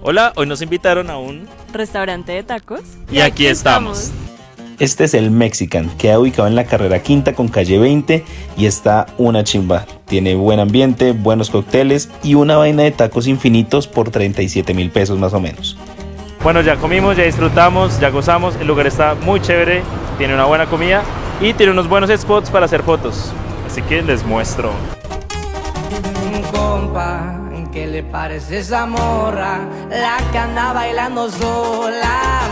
Hola, hoy nos invitaron a un restaurante de tacos. y aquí estamos. Este es el Mexican, queda ubicado en la carrera quinta con calle 20 y está una chimba. Tiene buen ambiente, buenos cócteles y una vaina de tacos infinitos por 37.000 pesos más o menos. Bueno, ya comimos, ya disfrutamos, ya gozamos, el lugar está muy chévere, tiene una buena comida y tiene unos buenos spots para hacer fotos. Así que les muestro. Compa, ¿qué le parece esa morra? La que anda bailando sola.